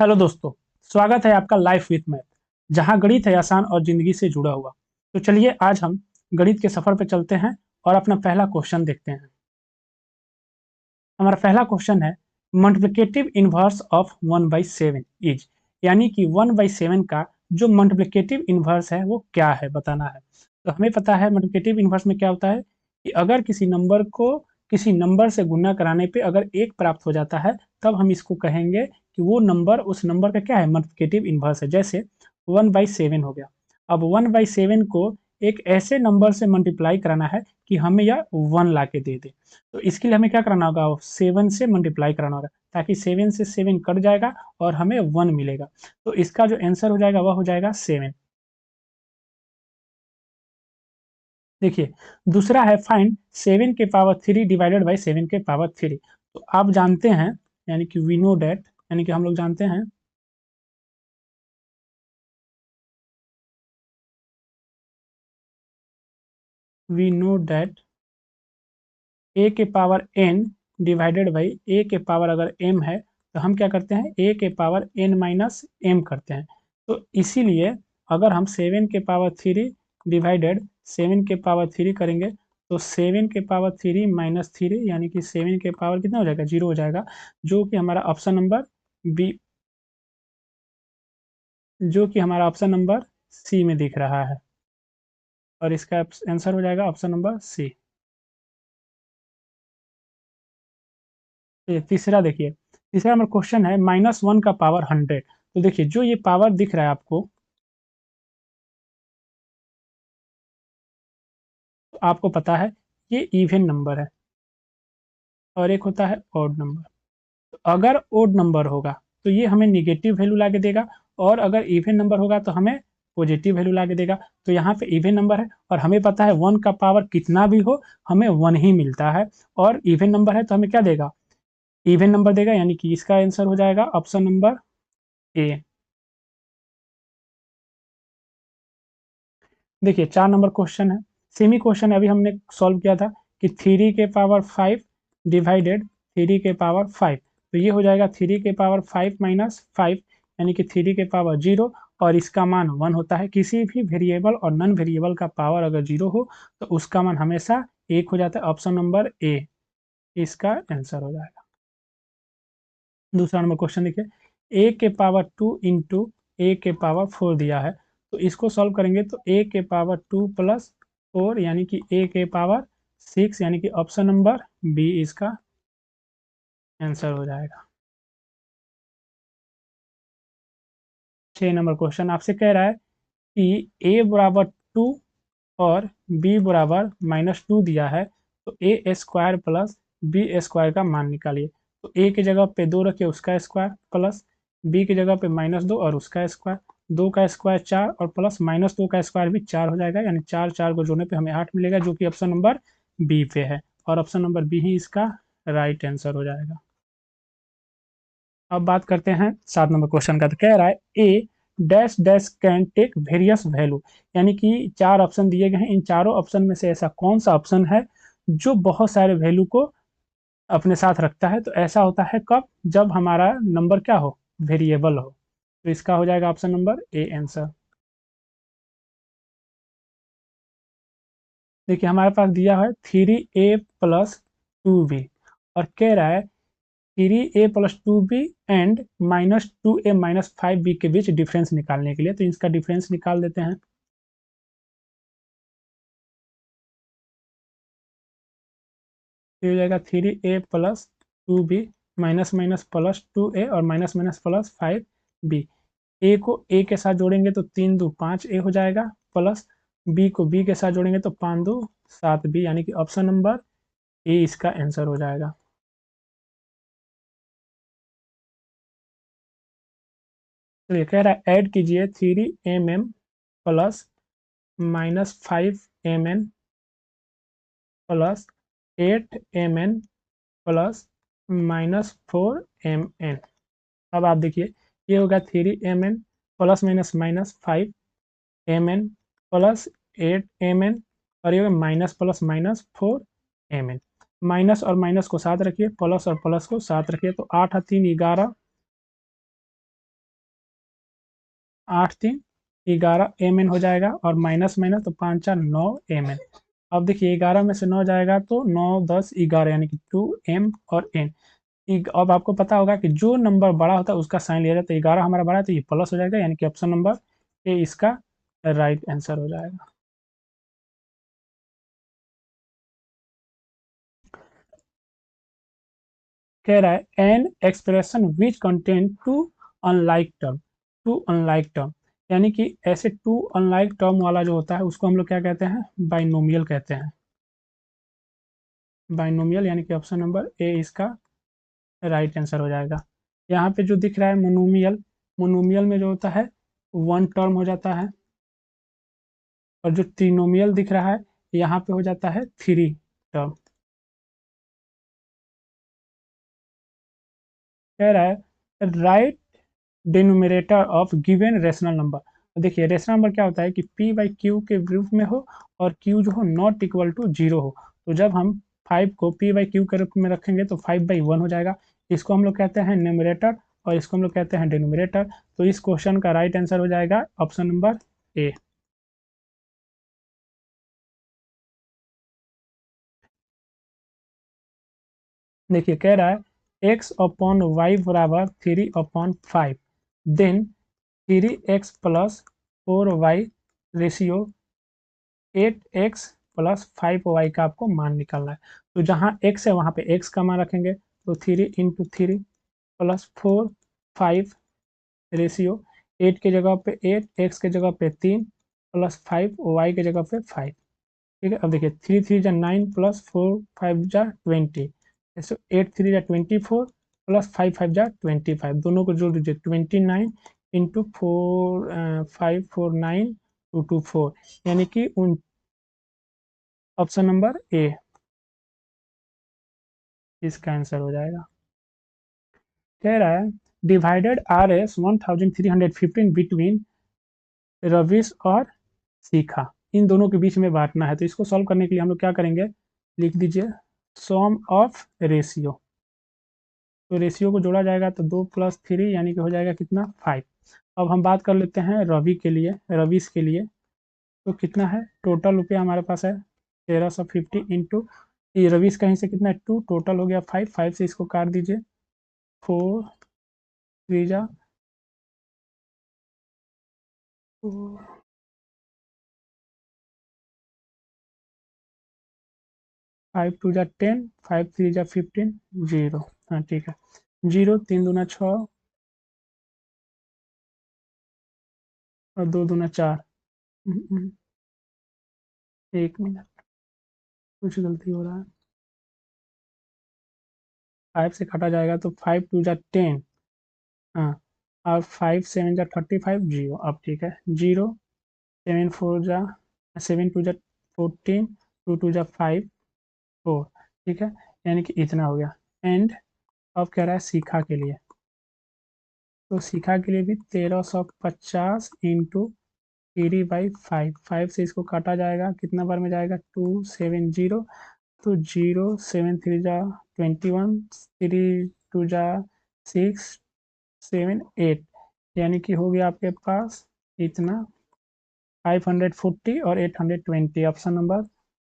Hello दोस्तों, स्वागत है आपका लाइफ विथ मैथ, जहां गणित है आसान और जिंदगी से जुड़ा हुआ। तो चलिए आज हम गणित के सफर पर चलते हैं और अपना पहला क्वेश्चन देखते हैं। हमारा पहला क्वेश्चन है मल्टीप्लिकेटिव इनवर्स ऑफ 1/7 इज, यानी कि 1/7 का जो मल्टीप्लिकेटिव इनवर्स है वो क्या है बताना है। तो हमें पता है मल्टीप्लिकेटिव इनवर्स में क्या होता है कि अगर किसी नंबर को किसी नंबर से गुना कराने पे अगर एक प्राप्त हो जाता है तब हम इसको कहेंगे कि वो नंबर उस नंबर का क्या है, मल्टीप्लिकेटिव इनवर्स है। जैसे 1/7 हो गया। अब 1/7 को एक ऐसे नंबर से मल्टीप्लाई कराना है कि हमें यह 1 ला के दे दे। तो इसके लिए हमें क्या कराना होगा, 7 से मल्टीप्लाई कराना होगा, ताकि 7 से 7 कट जाएगा और हमें 1 मिलेगा। तो इसका जो आंसर हो जाएगा वह हो जाएगा 7। देखिए, दूसरा है फाइंड 7 के पावर 3 डिवाइडेड बाई 7 के पावर 3। तो आप जानते हैं, यानी कि वी नो डेट, यानी कि हम लोग जानते हैं वी नो डेट ए के पावर n डिवाइडेड बाई ए के पावर अगर m है तो हम क्या करते हैं, a के पावर n माइनस m करते हैं। तो इसीलिए अगर हम 7 के पावर 3 डिवाइडेड 7 के पावर 3 करेंगे तो 7 के पावर 3 माइनस 3 यानी कि 7 के पावर कितना हो जाएगा, 0 हो जाएगा, जो कि हमारा ऑप्शन नंबर बी, जो कि हमारा ऑप्शन नंबर सी में दिख रहा है। और इसका आंसर हो जाएगा ऑप्शन नंबर सी। तीसरा देखिए, तीसरा नंबर क्वेश्चन है -1 का पावर 100। तो देखिए, जो ये पावर दिख रहा है आपको, तो आपको पता है ये इवन नंबर है और एक होता है ऑड नंबर। तो अगर ऑड नंबर होगा तो ये हमें निगेटिव वैल्यू ला के देगा, और अगर इवन नंबर होगा तो हमें पॉजिटिव वैल्यू ला के देगा। तो यहाँ पे इवन नंबर है और हमें पता है 1 का पावर कितना भी हो हमें 1 ही मिलता है, और इवन नंबर है तो हमें क्या देगा, इवन नंबर देगा, यानी कि इसका आंसर हो जाएगा ऑप्शन नंबर ए। देखिए, 4 नंबर क्वेश्चन है, सेमी क्वेश्चन अभी हमने सॉल्व किया था कि 3 के पावर 5 डिवाइडेड 3 के पावर 5। तो ये हो जाएगा 3 के पावर 5 माइनस 5, यानी कि 3 के पावर 0, और इसका मान 1 होता है। किसी भी वेरिएबल और नॉन वेरिएबल का पावर अगर 0 हो तो उसका मान हमेशा 1 हो जाता है। ऑप्शन नंबर ए इसका आंसर हो जाएगा। दूसरा नंबर क्वेश्चन देखिए, ए के पावर 2 इंटू ए के पावर 4 दिया है। तो इसको सॉल्व करेंगे तो ए के पावर 2 प्लस 4 यानी कि ए के पावर 6, यानी कि ऑप्शन नंबर बी इसका आंसर हो जाएगा। 6 नंबर क्वेश्चन आपसे कह रहा है कि ए बराबर 2 और बी बराबर -2 दिया है, तो ए स्क्वायर प्लस बी स्क्वायर का मान निकालिए। तो ए की जगह पे 2 रखिए, उसका स्क्वायर, प्लस बी की जगह पे -2 और उसका स्क्वायर, 2 का स्क्वायर 4 और प्लस -2 का स्क्वायर भी 4 हो जाएगा, यानी 4 4 को जोड़ने पे हमें 8 मिलेगा, जो कि ऑप्शन नंबर बी पे है, और ऑप्शन नंबर बी ही इसका राइट आंसर हो जाएगा। अब बात करते हैं 7 नंबर क्वेश्चन का। तो कह रहा है A dash dash can take various value, यानी कि 4 ऑप्शन दिए गए हैं, इन चारों ऑप्शन में से ऐसा कौन सा ऑप्शन है जो बहुत सारे वैल्यू को अपने साथ रखता है। तो ऐसा होता है कब, जब हमारा नंबर क्या हो, वेरिएबल हो। तो इसका हो जाएगा ऑप्शन नंबर ए आंसर। देखिए, हमारे पास दिया है 3a प्लस 2b, और कह रहा है 3a plus 2b and -2a minus 5b के बीच डिफरेंस निकालने के लिए। तो इसका डिफरेंस निकाल देते हैं। तो हो जाएगा 3a plus 2b minus minus plus 2a और माइनस माइनस प्लस 5b। ए को ए के साथ जोड़ेंगे तो 3 2 5 ए हो जाएगा, प्लस बी को बी के साथ जोड़ेंगे तो 5 2 7 बी, यानी कि ऑप्शन नंबर ए इसका आंसर हो जाएगा। तो ये कह रहा है ऐड कीजिए 3mm plus -5mn plus 8mn plus -4mn। अब आप देखिए, ये होगा 3mn plus minus -5mn plus 8mn, और ये माइनस प्लस -4mn। माइनस और माइनस को साथ रखिए, प्लस और प्लस को साथ रखिए, तो 8 3 11 8 3 11 mn हो जाएगा, और माइनस माइनस तो 5 4 9 mn। अब देखिए 11 में से 9 जाएगा तो 9 10 11, यानी कि 2m और n। अब आपको पता होगा कि जो नंबर बड़ा होता है उसका साइन लिया जाता है। 11 हमारा बड़ा है तो ये प्लस हो जाएगा, यानी कि ऑप्शन नंबर ए इसका राइट आंसर हो जाएगा। कह रहा है an expression which contain two unlike term, यानी कि ऐसे टू अनलाइक टर्म वाला जो होता है उसको हम लोग क्या कहते हैं, बाइनोमियल कहते हैं। बाइनोमियल, यानी कि ऑप्शन नंबर ए इसका राइट आंसर हो जाएगा। यहाँ पे जो दिख रहा है मोनोमियल, मोनोमियल में जो होता है वन टर्म हो जाता है, और जो ट्रिनोमियल दिख रहा है यहाँ पे हो जाता है थ्री टर्म। कह रहा है right denominator of given rational number. देखिए रेशनल नंबर क्या होता है कि p बाई क्यू के रूप में हो और q जो हो नॉट इक्वल टू जीरो हो। तो जब हम 5 को p बाई क्यू के रूप में रखेंगे तो 5 बाई 1 हो जाएगा। इसको हम लोग कहते हैं न्यूमरेटर और इसको हम लोग कहते हैं डिनोमिनेटर। तो इस क्वेश्चन का राइट आंसर हो जाएगा ऑप्शन नंबर ए। देखिए कह रहा है x अपॉन वाई बराबर 3/5, then 3x plus 4y ratio 8x plus 5y का आपको मान निकालना है। तो जहाँ x है वहाँ पे x का मान रखेंगे, तो 3 × 3 प्लस 4 5 रेशियो 8 की जगह पे 8, x की जगह पे 3 प्लस 5 y की जगह पे 5। ठीक है, अब देखिए 3 3 जा 9 प्लस 4 5 जा 20, ऐसे 8 3 जा 24 प्लस 5 5 जा 25, दोनों को जोड़ दीजिए 29 इंटू 4 5 4 9 2 2 4, यानी कि उन ऑप्शन नंबर ए इसका आंसर हो जाएगा। कह रहा है डिवाइडेड आर एस 1315 बिटवीन रविश और सीखा, इन दोनों के बीच में बांटना है। तो इसको सॉल्व करने के लिए हम लोग क्या करेंगे, लिख दीजिए सम ऑफ रेशियो। तो रेशियो को जोड़ा जाएगा तो 2 + 3 यानी कि हो जाएगा कितना 5। अब हम बात कर लेते हैं रवि के लिए, रविश के लिए। तो कितना है टोटल रुपया हमारे पास है 1350 इंटू ये रविश कहीं से कितना है 2, टोटल हो गया 5। 5 से इसको काट दीजिए 4 3 जा 5 2 जा 10, 5 3 जा 15, 0। हाँ ठीक है, 0 3 दूना 6 और 2 दूना 4। 1 मिनट, कुछ गलती हो रहा है। 5 से काटा जाएगा तो 5 2 जा 10, हाँ, और 5 7 जा 35, 0। अब ठीक है, 0 7 4 जा 7 2 जा 14, 2 2 जा 5 4। ठीक है, यानी कि इतना हो गया। एंड अब कह रहा है सीखा के लिए, तो सीखा के लिए भी 1350 इंटू 3/5। 5 से इसको काटा जाएगा, कितना बार में जाएगा 270, तो 0 7 3 जा 21, 3 2 जा 6 7 8, यानी कि हो गया आपके पास इतना 540 और 820, ऑप्शन नंबर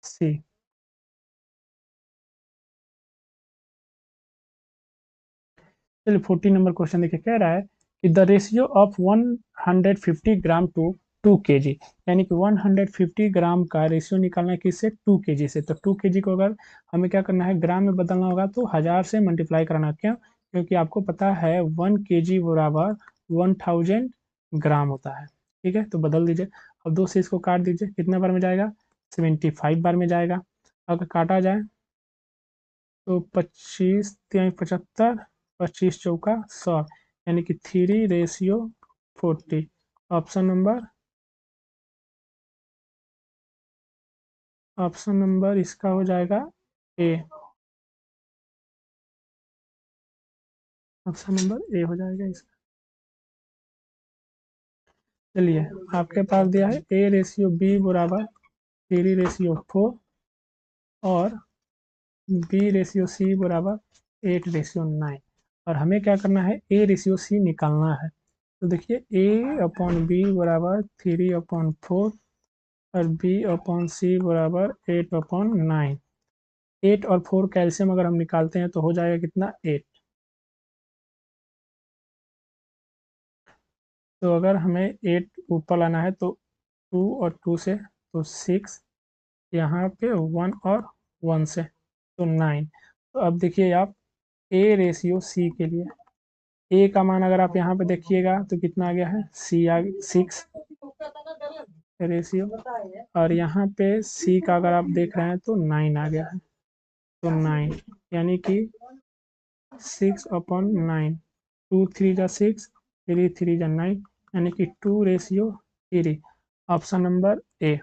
सी। चलिए 14 नंबर क्वेश्चन देखिए, कह रहा है कि the ratio of 150 gram to 2 kg, यानी कि 150 ग्राम का रेशियो निकालना है किससे 2 kg से। तो 2 kg को अगर हमें क्या करना है ग्राम में बदलना होगा तो 1000 से मल्टीप्लाई कराना। क्यों, क्योंकि आपको पता है 1 kg बराबर 1000 ग्राम होता है। ठीक है, तो बदल दीजिए। अब 2 से इसको काट दीजिए, कितने बार में जाएगा 75 बार में जाएगा। अगर काटा जाए तो 25 3 75, 25 चौका 100, यानी कि 3/40। ऑप्शन नंबर, ऑप्शन नंबर इसका हो जाएगा ए। ऑप्शन नंबर ए हो जाएगा इसका। चलिए आपके पास दिया है A/B बराबर 3/4 और B/C बराबर 8/9, और हमें क्या करना है A/C निकालना है। तो देखिए A/B = 3/4 और B/C = 8/9। 8 और 4 कैल्शियम अगर हम निकालते हैं तो हो जाएगा कितना 8। तो अगर हमें 8 ऊपर लाना है तो 2 और 2 से तो 6, यहाँ पे 1 और 1 से तो 9। तो अब देखिए आप A/C के लिए ए का मान अगर आप यहाँ पे देखिएगा तो कितना आ गया है सी आ 6 रेशियो, और यहाँ पे सी का अगर आप देख रहे हैं तो 9 आ गया है। तो 9 यानी कि 6/9, 2 3 जा 6, 3 3 जा 9, यानी कि 2/3। Option number A.